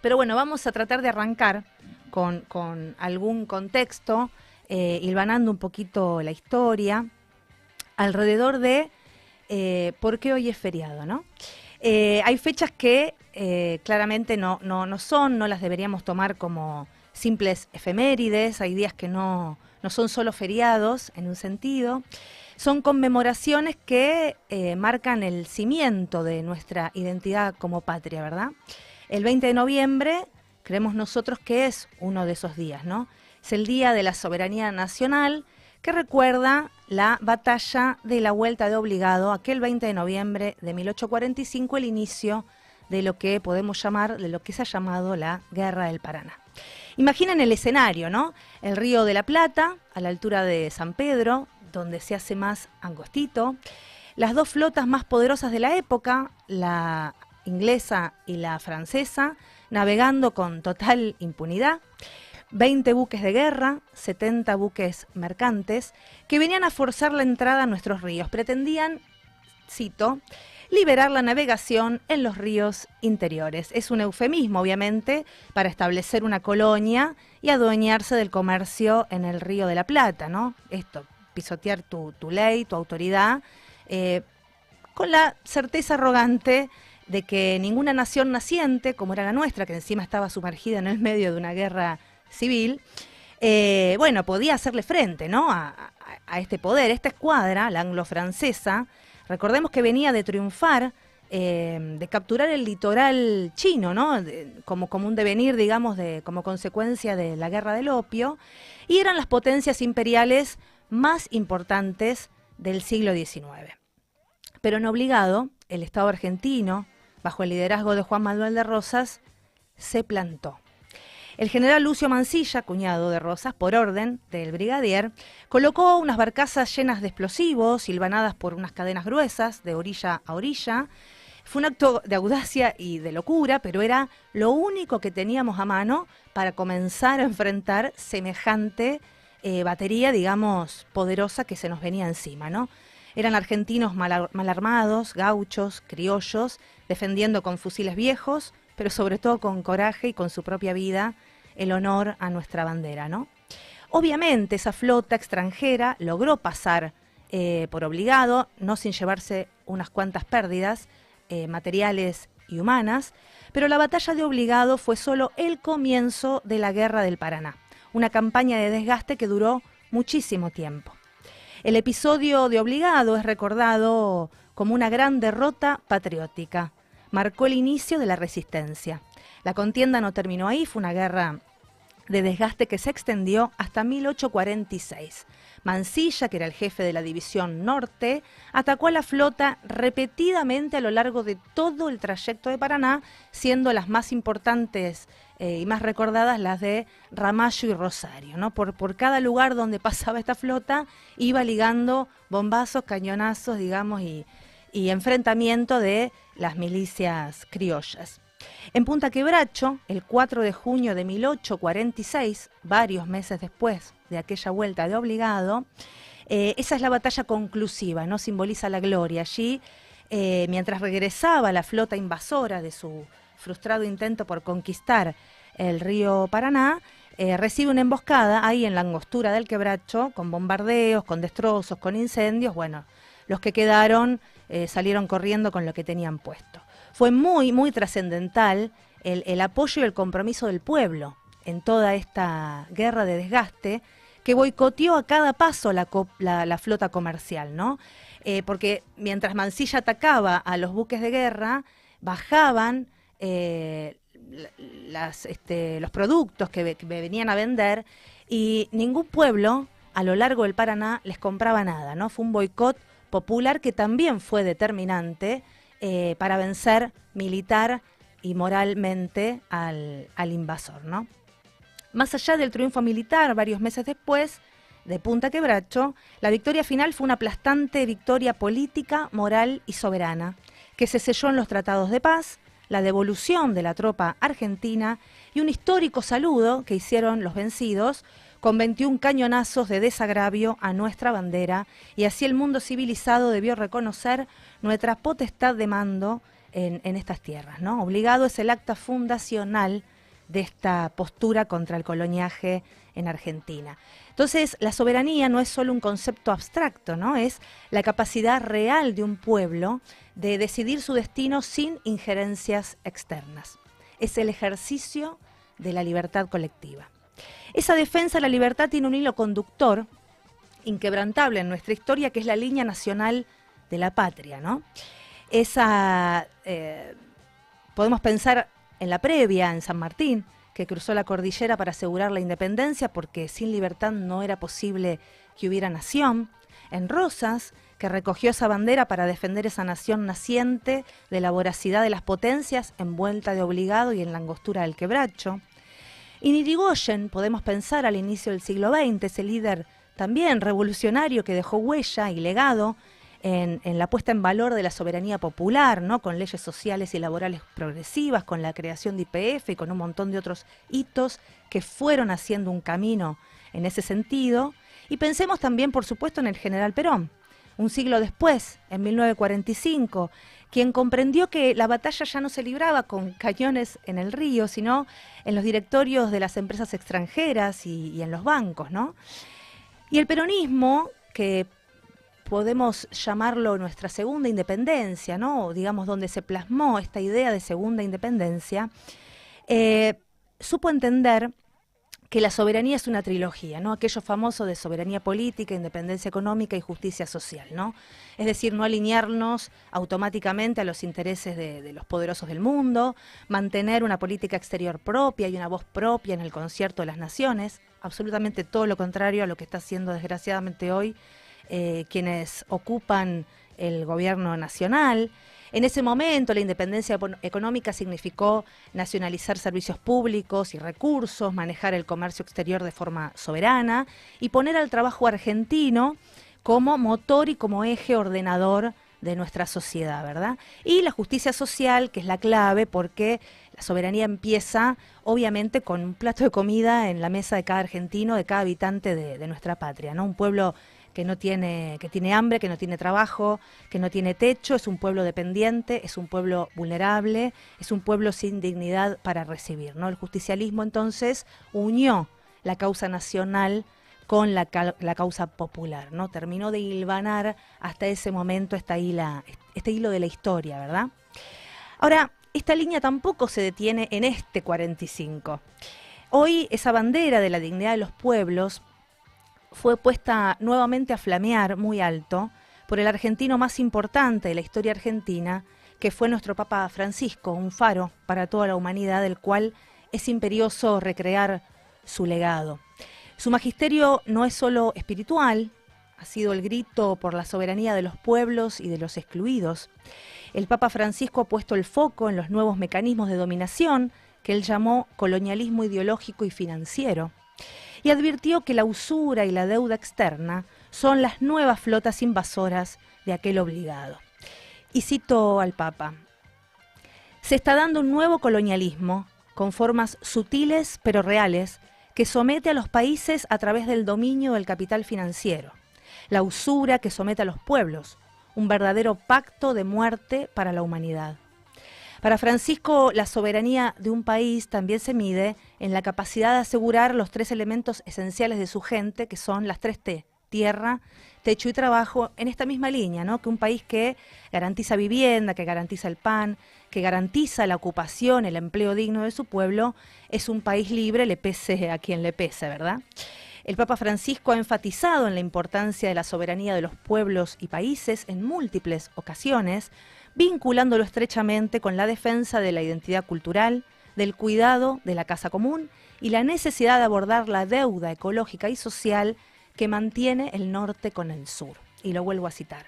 Pero bueno, vamos a tratar de arrancar con algún contexto, hilvanando un poquito la historia, alrededor de por qué hoy es feriado, ¿no? Hay fechas que claramente no las deberíamos tomar como simples efemérides, hay días que no son solo feriados en un sentido, son conmemoraciones que marcan el cimiento de nuestra identidad como patria, ¿verdad? El 20 de noviembre creemos nosotros que es uno de esos días, ¿no? Es el Día de la Soberanía Nacional, que recuerda la batalla de la Vuelta de Obligado, aquel 20 de noviembre de 1845, el inicio de lo que podemos llamar, de lo que se ha llamado la Guerra del Paraná. Imaginen el escenario, ¿no? El Río de la Plata, a la altura de San Pedro, donde se hace más angostito. Las dos flotas más poderosas de la época, la inglesa y la francesa, navegando con total impunidad. 20 buques de guerra, 70 buques mercantes, que venían a forzar la entrada a nuestros ríos. Pretendían, cito, liberar la navegación en los ríos interiores. Es un eufemismo, obviamente, para establecer una colonia y adueñarse del comercio en el Río de la Plata, ¿no? Esto, pisotear tu ley, tu autoridad, con la certeza arrogante de que ninguna nación naciente, como era la nuestra, que encima estaba sumergida en el medio de una guerra civil, bueno, podía hacerle frente, ¿no? a este poder. Esta escuadra, la anglo-francesa, recordemos que venía de triunfar, de capturar el litoral chino, ¿no? Como un devenir, digamos, como consecuencia de la guerra del opio, y eran las potencias imperiales más importantes del siglo XIX. Pero en Obligado, el Estado argentino, bajo el liderazgo de Juan Manuel de Rosas, se plantó. El general Lucio Mansilla, cuñado de Rosas, por orden del brigadier, colocó unas barcazas llenas de explosivos, hilvanadas por unas cadenas gruesas, de orilla a orilla. Fue un acto de audacia y de locura, pero era lo único que teníamos a mano para comenzar a enfrentar semejante batería, digamos, poderosa que se nos venía encima, ¿no? Eran argentinos mal armados, gauchos, criollos, defendiendo con fusiles viejos, pero sobre todo con coraje y con su propia vida, el honor a nuestra bandera, ¿no? Obviamente esa flota extranjera logró pasar por Obligado, no sin llevarse unas cuantas pérdidas materiales y humanas, pero la batalla de Obligado fue solo el comienzo de la Guerra del Paraná, una campaña de desgaste que duró muchísimo tiempo. El episodio de Obligado es recordado como una gran derrota patriótica. Marcó el inicio de la resistencia. La contienda no terminó ahí, fue una guerra de desgaste que se extendió hasta 1846. Mansilla, que era el jefe de la División Norte, atacó a la flota repetidamente a lo largo de todo el trayecto de Paraná, siendo las más importantes y más recordadas las de Ramallo y Rosario, ¿no? Por cada lugar donde pasaba esta flota iba ligando bombazos, cañonazos, digamos, y enfrentamiento de las milicias criollas. En Punta Quebracho, el 4 de junio de 1846, varios meses después de aquella vuelta de Obligado, esa es la batalla conclusiva, ¿no? Simboliza la gloria. Allí, mientras regresaba la flota invasora de su frustrado intento por conquistar el río Paraná, recibe una emboscada ahí en la angostura del Quebracho, con bombardeos, con destrozos, con incendios. Bueno, los que quedaron salieron corriendo con lo que tenían puesto. Fue muy, muy trascendental el apoyo y el compromiso del pueblo en toda esta guerra de desgaste que boicoteó a cada paso la flota comercial, ¿no? Porque mientras Mansilla atacaba a los buques de guerra, bajaban los productos que venían a vender y ningún pueblo a lo largo del Paraná les compraba nada, ¿no? Fue un boicot popular que también fue determinante para vencer militar y moralmente al invasor, ¿no? Más allá del triunfo militar, varios meses después, de Punta Quebracho, la victoria final fue una aplastante victoria política, moral y soberana, que se selló en los tratados de paz, la devolución de la tropa argentina y un histórico saludo que hicieron los vencidos con 21 cañonazos de desagravio a nuestra bandera, y así el mundo civilizado debió reconocer nuestra potestad de mando en estas tierras, ¿no? Obligado es el acta fundacional de esta postura contra el coloniaje en Argentina. Entonces, la soberanía no es solo un concepto abstracto, ¿no? Es la capacidad real de un pueblo de decidir su destino sin injerencias externas. Es el ejercicio de la libertad colectiva. Esa defensa de la libertad tiene un hilo conductor inquebrantable en nuestra historia, que es la línea nacional de la patria, ¿no? Podemos pensar en la previa, en San Martín, que cruzó la cordillera para asegurar la independencia, porque sin libertad no era posible que hubiera nación. En Rosas, que recogió esa bandera para defender esa nación naciente de la voracidad de las potencias, envuelta de obligado y en la angostura del quebracho. Y en Irigoyen podemos pensar al inicio del siglo XX, ese líder también revolucionario que dejó huella y legado en la puesta en valor de la soberanía popular, ¿no? Con leyes sociales y laborales progresivas, con la creación de YPF y con un montón de otros hitos que fueron haciendo un camino en ese sentido. Y pensemos también, por supuesto, en el general Perón, un siglo después, en 1945, quien comprendió que la batalla ya no se libraba con cañones en el río, sino en los directorios de las empresas extranjeras y en los bancos, ¿no? Y el peronismo, que podemos llamarlo nuestra segunda independencia, ¿no? Digamos, donde se plasmó esta idea de segunda independencia, supo entender que la soberanía es una trilogía, ¿no? Aquello famoso de soberanía política, independencia económica y justicia social, ¿no? Es decir, no alinearnos automáticamente a los intereses de los poderosos del mundo, mantener una política exterior propia y una voz propia en el concierto de las naciones, absolutamente todo lo contrario a lo que está haciendo desgraciadamente hoy quienes ocupan el gobierno nacional. En ese momento la independencia económica significó nacionalizar servicios públicos y recursos, manejar el comercio exterior de forma soberana y poner al trabajo argentino como motor y como eje ordenador de nuestra sociedad, ¿verdad? Y la justicia social, que es la clave, porque la soberanía empieza obviamente con un plato de comida en la mesa de cada argentino, de cada habitante de nuestra patria, ¿no? Un pueblo que tiene hambre, que no tiene trabajo, que no tiene techo, es un pueblo dependiente, es un pueblo vulnerable, es un pueblo sin dignidad para recibir, ¿no? El justicialismo entonces unió la causa nacional con la causa popular, ¿no? Terminó de hilvanar hasta ese momento este hilo de la historia, ¿verdad? Ahora, esta línea tampoco se detiene en este 45. Hoy esa bandera de la dignidad de los pueblos fue puesta nuevamente a flamear muy alto por el argentino más importante de la historia argentina, que fue nuestro Papa Francisco, un faro para toda la humanidad, del cual es imperioso recrear su legado. Su magisterio no es solo espiritual, ha sido el grito por la soberanía de los pueblos y de los excluidos. El Papa Francisco ha puesto el foco en los nuevos mecanismos de dominación que él llamó colonialismo ideológico y financiero, y advirtió que la usura y la deuda externa son las nuevas flotas invasoras de aquel obligado. Y cito al Papa: se está dando un nuevo colonialismo con formas sutiles pero reales que somete a los países a través del dominio del capital financiero, la usura que somete a los pueblos, un verdadero pacto de muerte para la humanidad. Para Francisco, la soberanía de un país también se mide en la capacidad de asegurar los tres elementos esenciales de su gente, que son las 3 T: tierra, techo y trabajo, en esta misma línea, ¿no? Que un país que garantiza vivienda, que garantiza el pan, que garantiza la ocupación, el empleo digno de su pueblo, es un país libre, le pese a quien le pese, ¿verdad? El Papa Francisco ha enfatizado en la importancia de la soberanía de los pueblos y países en múltiples ocasiones, vinculándolo estrechamente con la defensa de la identidad cultural, del cuidado de la casa común y la necesidad de abordar la deuda ecológica y social que mantiene el norte con el sur. Y lo vuelvo a citar: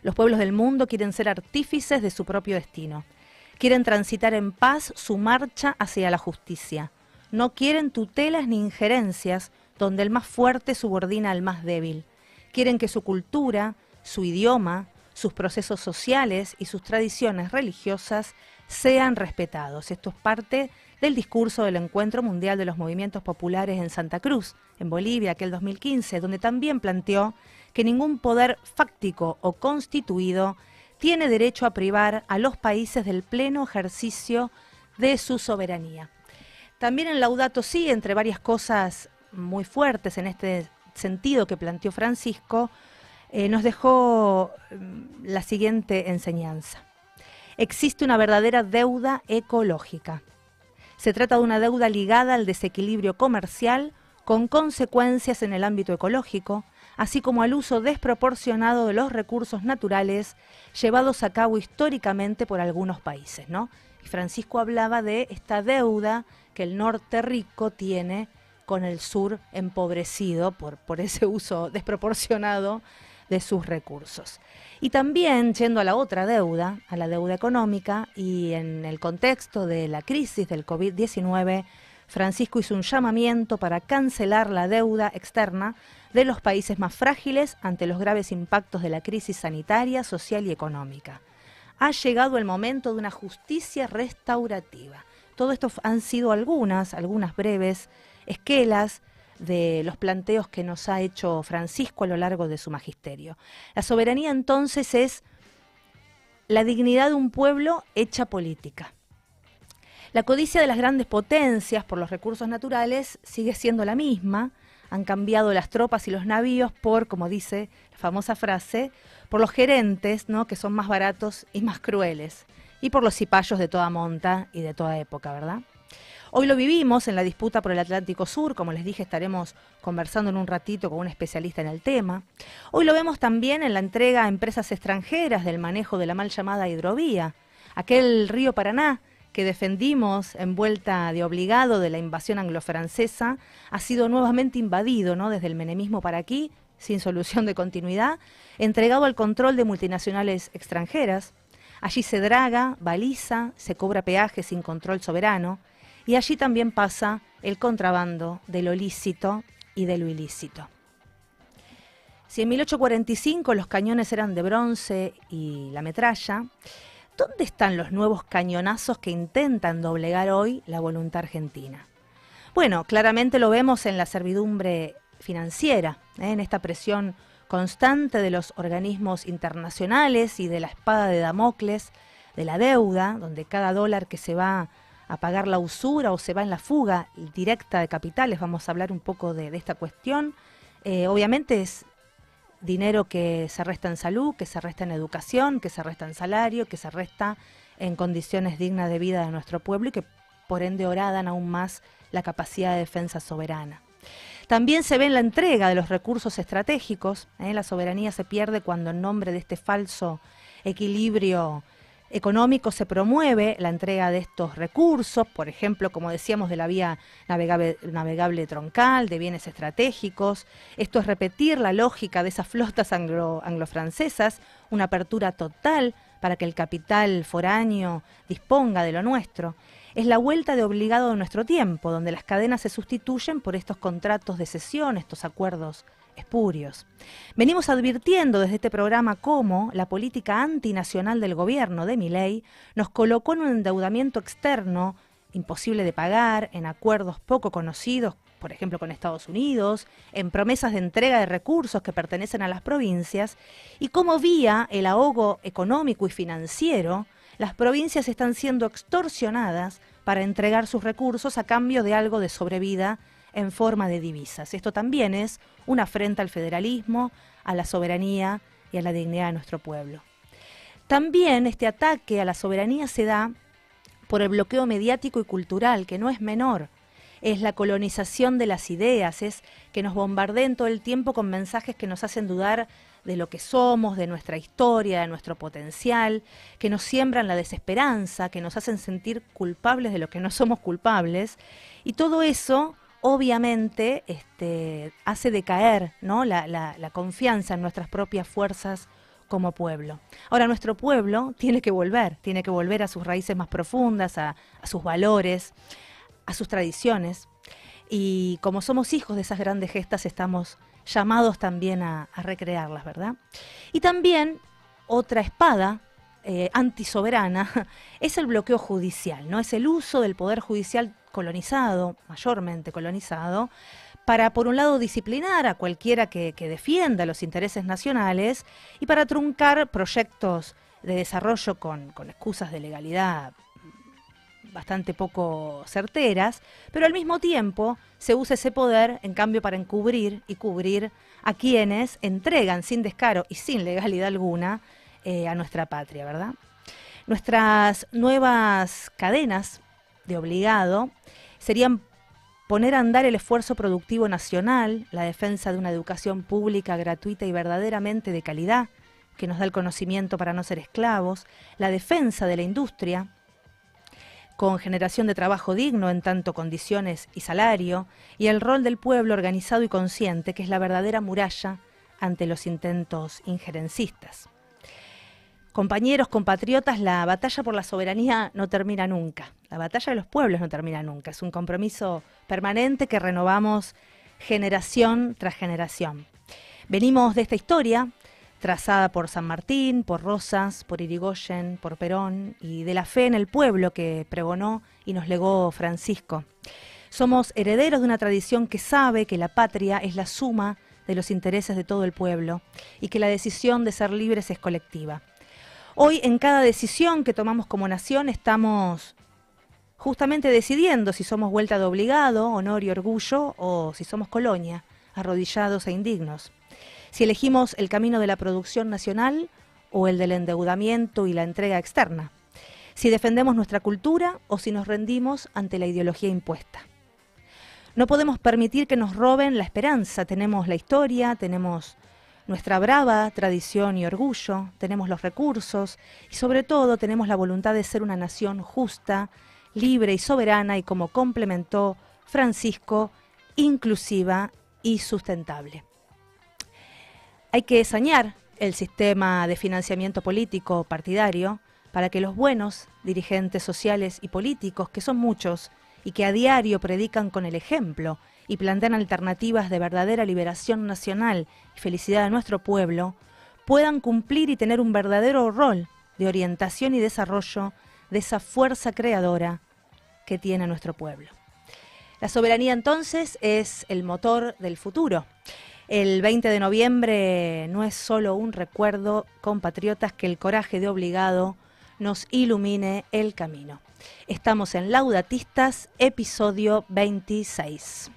los pueblos del mundo quieren ser artífices de su propio destino, quieren transitar en paz su marcha hacia la justicia, no quieren tutelas ni injerencias donde el más fuerte subordina al más débil, quieren que su cultura, su idioma, sus procesos sociales y sus tradiciones religiosas sean respetados. Esto es parte del discurso del Encuentro Mundial de los Movimientos Populares en Santa Cruz, en Bolivia, aquel 2015, donde también planteó que ningún poder fáctico o constituido tiene derecho a privar a los países del pleno ejercicio de su soberanía. También en Laudato Si, entre varias cosas muy fuertes en este sentido que planteó Francisco, nos dejó la siguiente enseñanza. Existe una verdadera deuda ecológica. Se trata de una deuda ligada al desequilibrio comercial con consecuencias en el ámbito ecológico, así como al uso desproporcionado de los recursos naturales llevados a cabo históricamente por algunos países, ¿no? Y Francisco hablaba de esta deuda que el norte rico tiene con el sur empobrecido por ese uso desproporcionado de sus recursos. Y también, yendo a la otra deuda, a la deuda económica, y en el contexto de la crisis del COVID-19, Francisco hizo un llamamiento para cancelar la deuda externa de los países más frágiles ante los graves impactos de la crisis sanitaria, social y económica. Ha llegado el momento de una justicia restaurativa. Todo esto han sido algunas breves esquelas de los planteos que nos ha hecho Francisco a lo largo de su magisterio. La soberanía entonces es la dignidad de un pueblo hecha política. La codicia de las grandes potencias por los recursos naturales sigue siendo la misma. Han cambiado las tropas y los navíos por, como dice la famosa frase, por los gerentes, ¿no?, que son más baratos y más crueles, y por los cipayos de toda monta y de toda época, ¿verdad? Hoy lo vivimos en la disputa por el Atlántico Sur, como les dije, estaremos conversando en un ratito con un especialista en el tema. Hoy lo vemos también en la entrega a empresas extranjeras del manejo de la mal llamada hidrovía, aquel río Paraná que defendimos envuelta de obligado de la invasión anglo-francesa, ha sido nuevamente invadido, ¿no?, desde el menemismo para aquí, sin solución de continuidad, entregado al control de multinacionales extranjeras. Allí se draga, baliza, se cobra peaje sin control soberano, y allí también pasa el contrabando de lo lícito y de lo ilícito. Si en 1845 los cañones eran de bronce y la metralla, ¿dónde están los nuevos cañonazos que intentan doblegar hoy la voluntad argentina? Bueno, claramente lo vemos en la servidumbre financiera, en esta presión constante de los organismos internacionales y de la espada de Damocles, de la deuda, donde cada dólar que se va a pagar la usura o se va en la fuga directa de capitales, vamos a hablar un poco de esta cuestión, obviamente es dinero que se resta en salud, que se resta en educación, que se resta en salario, que se resta en condiciones dignas de vida de nuestro pueblo y que por ende horadan aún más la capacidad de defensa soberana. También se ve en la entrega de los recursos estratégicos, la soberanía se pierde cuando en nombre de este falso equilibrio económico se promueve la entrega de estos recursos, por ejemplo, como decíamos, de la vía navegable troncal, de bienes estratégicos. Esto es repetir la lógica de esas flotas anglo-francesas, una apertura total para que el capital foráneo disponga de lo nuestro. Es la vuelta de obligado de nuestro tiempo, donde las cadenas se sustituyen por estos contratos de cesión, estos acuerdos espurios. Venimos advirtiendo desde este programa cómo la política antinacional del gobierno de Milei nos colocó en un endeudamiento externo imposible de pagar, en acuerdos poco conocidos, por ejemplo con Estados Unidos, en promesas de entrega de recursos que pertenecen a las provincias, y cómo vía el ahogo económico y financiero, las provincias están siendo extorsionadas para entregar sus recursos a cambio de algo de sobrevida en forma de divisas. Esto también es una afrenta al federalismo, a la soberanía y a la dignidad de nuestro pueblo. También este ataque a la soberanía se da por el bloqueo mediático y cultural, que no es menor. Es la colonización de las ideas, es que nos bombardeen todo el tiempo con mensajes que nos hacen dudar de lo que somos, de nuestra historia, de nuestro potencial, que nos siembran la desesperanza, que nos hacen sentir culpables de lo que no somos culpables. Y todo eso obviamente hace decaer, ¿no?, la confianza en nuestras propias fuerzas como pueblo. Ahora, nuestro pueblo tiene que volver a sus raíces más profundas, a sus valores, a sus tradiciones. Y como somos hijos de esas grandes gestas, estamos llamados también a recrearlas, ¿verdad? Y también otra espada antisoberana es el bloqueo judicial, ¿no? Es el uso del poder judicial colonizado, mayormente colonizado, para, por un lado, disciplinar a cualquiera que defienda los intereses nacionales y para truncar proyectos de desarrollo con excusas de legalidad bastante poco certeras, pero al mismo tiempo se usa ese poder, en cambio, para encubrir y cubrir a quienes entregan sin descaro y sin legalidad alguna a nuestra patria, ¿verdad? Nuestras nuevas cadenas de obligado serían poner a andar el esfuerzo productivo nacional, la defensa de una educación pública gratuita y verdaderamente de calidad, que nos da el conocimiento para no ser esclavos, la defensa de la industria, con generación de trabajo digno en tanto condiciones y salario, y el rol del pueblo organizado y consciente, que es la verdadera muralla ante los intentos injerencistas. Compañeros, compatriotas, la batalla por la soberanía no termina nunca. La batalla de los pueblos no termina nunca. Es un compromiso permanente que renovamos generación tras generación. Venimos de esta historia, trazada por San Martín, por Rosas, por Irigoyen, por Perón, y de la fe en el pueblo que pregonó y nos legó Francisco. Somos herederos de una tradición que sabe que la patria es la suma de los intereses de todo el pueblo y que la decisión de ser libres es colectiva. Hoy, en cada decisión que tomamos como nación, estamos justamente decidiendo si somos vuelta de obligado, honor y orgullo, o si somos colonia, arrodillados e indignos. Si elegimos el camino de la producción nacional o el del endeudamiento y la entrega externa. Si defendemos nuestra cultura o si nos rendimos ante la ideología impuesta. No podemos permitir que nos roben la esperanza. Tenemos la historia, tenemos nuestra brava tradición y orgullo, tenemos los recursos y sobre todo tenemos la voluntad de ser una nación justa, libre y soberana y, como complementó Francisco, inclusiva y sustentable. Hay que sanear el sistema de financiamiento político partidario para que los buenos dirigentes sociales y políticos, que son muchos y que a diario predican con el ejemplo y plantean alternativas de verdadera liberación nacional y felicidad de nuestro pueblo, puedan cumplir y tener un verdadero rol de orientación y desarrollo de esa fuerza creadora que tiene nuestro pueblo. La soberanía, entonces, es el motor del futuro. El 20 de noviembre no es solo un recuerdo, compatriotas, que el coraje de obligado nos ilumine el camino. Estamos en Laudatistas, episodio 26.